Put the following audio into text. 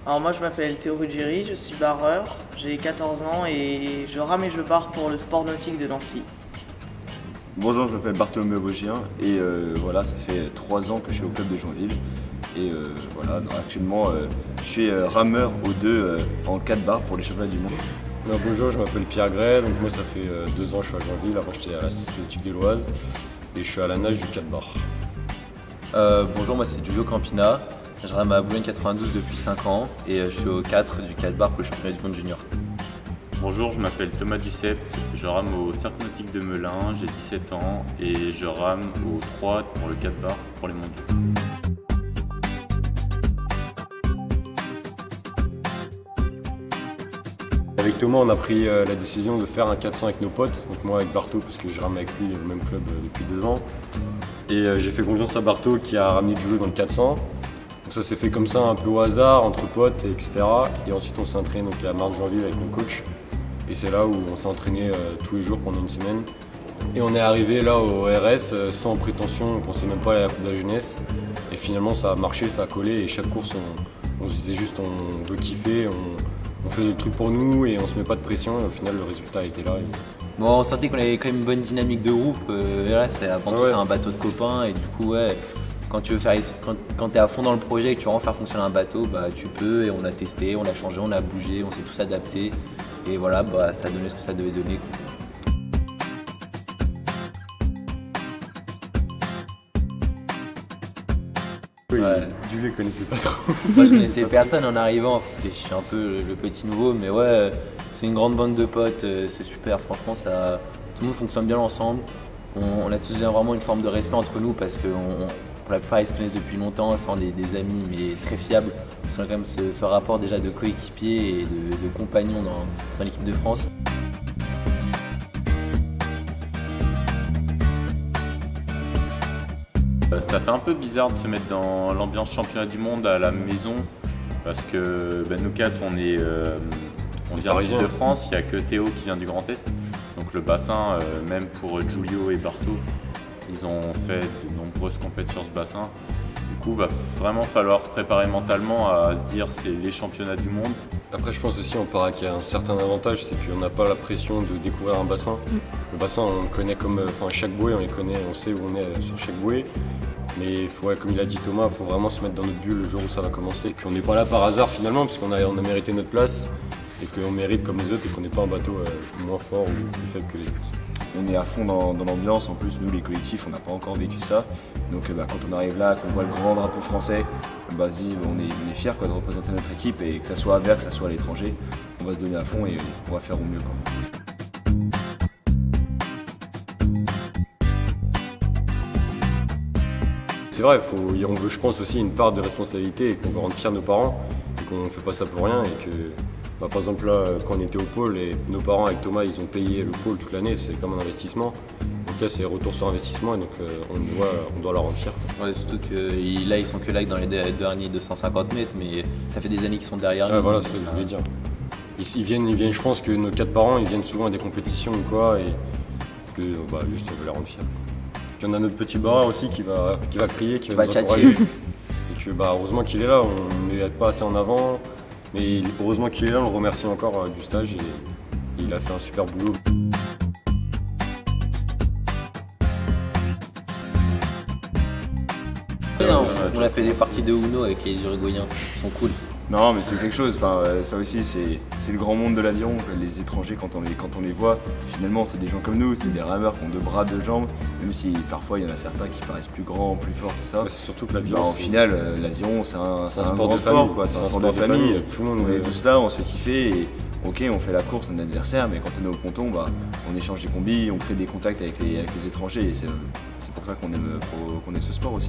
Alors moi je m'appelle Théo Ruggieri, je suis barreur, j'ai 14 ans et je rame et je barre pour le sport nautique de Nancy. Bonjour, je m'appelle Bartholoméo Vosgien et voilà, ça fait 3 ans que je suis au club de Joinville. Et voilà, actuellement je suis rameur aux deux en 4 barres pour les championnats du monde. Alors, bonjour, je m'appelle Pierre Gray, donc moi ça fait 2 ans que je suis à Joinville, avant j'étais à la Société nautique de l'Oise et je suis à la nage du 4 barres. Bonjour, moi c'est Giulio Campina, je rame à Boulogne 92 depuis 5 ans et je suis au 4 du 4 barres pour le championnat du monde junior. Bonjour, je m'appelle Thomas Ducept, je rame au Cercle Nautique de Melun, j'ai 17 ans et je rame au 3 pour le 4 barres pour les mondiaux. Avec Thomas, on a pris la décision de faire un 400 avec nos potes, donc moi avec Bartho parce que je rame avec lui au même club depuis 2 ans. Et j'ai fait confiance à Bartho qui a ramené Giulio dans le 400. Donc ça s'est fait comme ça un peu au hasard, entre potes, etc. Et ensuite on s'est entraîné donc, à Marne-Joinville avec nos coachs. Et c'est là où on s'est entraîné tous les jours pendant une semaine. Et on est arrivé là au RS sans prétention, on pensait même pas à la Coupe de la jeunesse. Et finalement ça a marché, ça a collé et chaque course on se disait juste on veut kiffer, on fait des trucs pour nous et on se met pas de pression et au final le résultat a été là. Bon, on sentait qu'on avait quand même une bonne dynamique de groupe. Et là, avant tout, c'est un bateau de copains et du coup, ouais, quand tu veux faire, quand t'es à fond dans le projet et que tu veux vraiment faire fonctionner un bateau, bah tu peux. Et on a testé, on a changé, on a bougé, on s'est tous adaptés et voilà, bah ça a donné ce que ça devait donner. Ouais. Giulio ne connaissait pas trop. Moi je connaissais personne en arrivant parce que je suis un peu le petit nouveau, mais ouais, c'est une grande bande de potes, c'est super, franchement tout le monde fonctionne bien ensemble. On a tous vraiment une forme de respect entre nous parce que pour la plupart ils se connaissent depuis longtemps, c'est vraiment des amis mais très fiables. Ils ont quand même ce rapport déjà de coéquipier et de compagnons dans l'équipe de France. Ça fait un peu bizarre de se mettre dans l'ambiance championnat du monde à la maison parce que nous quatre on vient de France, il n'y a que Théo qui vient du Grand Est. Donc le bassin, même pour Giulio et Bartho, ils ont fait de nombreuses compétitions sur ce bassin. Du coup, il va vraiment falloir se préparer mentalement à se dire c'est les championnats du monde. Après je pense aussi on part qu'il y a un certain avantage, c'est qu'on n'a pas la pression de découvrir un bassin. Le bassin on le connaît comme chaque bouée, on les connaît, on sait où on est sur chaque bouée. Mais comme il a dit Thomas, il faut vraiment se mettre dans notre bulle le jour où ça va commencer. Et qu'on n'est pas là par hasard finalement, parce qu'on a mérité notre place et qu'on mérite comme les autres et qu'on n'est pas un bateau moins fort ou plus faible que les autres. On est à fond dans l'ambiance, en plus nous les collectifs on n'a pas encore vécu ça. Donc quand on arrive là, qu'on voit le grand drapeau français, on est fiers de représenter notre équipe et que ça soit à Ver, que ça soit à l'étranger, on va se donner à fond et on va faire au mieux. C'est vrai, on veut je pense aussi une part de responsabilité et qu'on veut rendre fiers nos parents et qu'on ne fait pas ça pour rien et que par exemple là quand on était au pôle et nos parents avec Thomas ils ont payé le pôle toute l'année, c'est comme un investissement. Donc là c'est retour sur investissement et donc on doit leur rendre fiers. Ouais, surtout que là ils sont que là dans les derniers 250 mètres mais ça fait des années qu'ils sont derrière nous. Voilà, c'est ce que je voulais dire. Ils viennent, je pense que nos 4 parents ils viennent souvent à des compétitions ou quoi et que juste on veut les rendre fiers. Puis on a notre petit barreur aussi qui va crier, qui va nous encourager. Et que heureusement qu'il est là, on ne l'aide pas assez en avant. Mais heureusement qu'il est là, on le remercie encore du stage et il a fait un super boulot. On a fait des parties de Uno avec les Uruguayens, ils sont cool. Non mais c'est quelque chose, ça aussi c'est le grand monde de l'aviron, les étrangers quand on les voit, finalement c'est des gens comme nous, c'est des rameurs qui ont 2 bras, 2 jambes, même si parfois il y en a certains qui paraissent plus grands, plus forts, tout ça. C'est surtout que l'aviron, au final l'aviron c'est un sport grand de famille, sport, c'est un sport de famille, on est tous là, on se fait kiffer et ok on fait la course à un adversaire mais quand on est au ponton on échange des combis, on crée des contacts avec les étrangers et c'est pour ça qu'on aime ce sport aussi.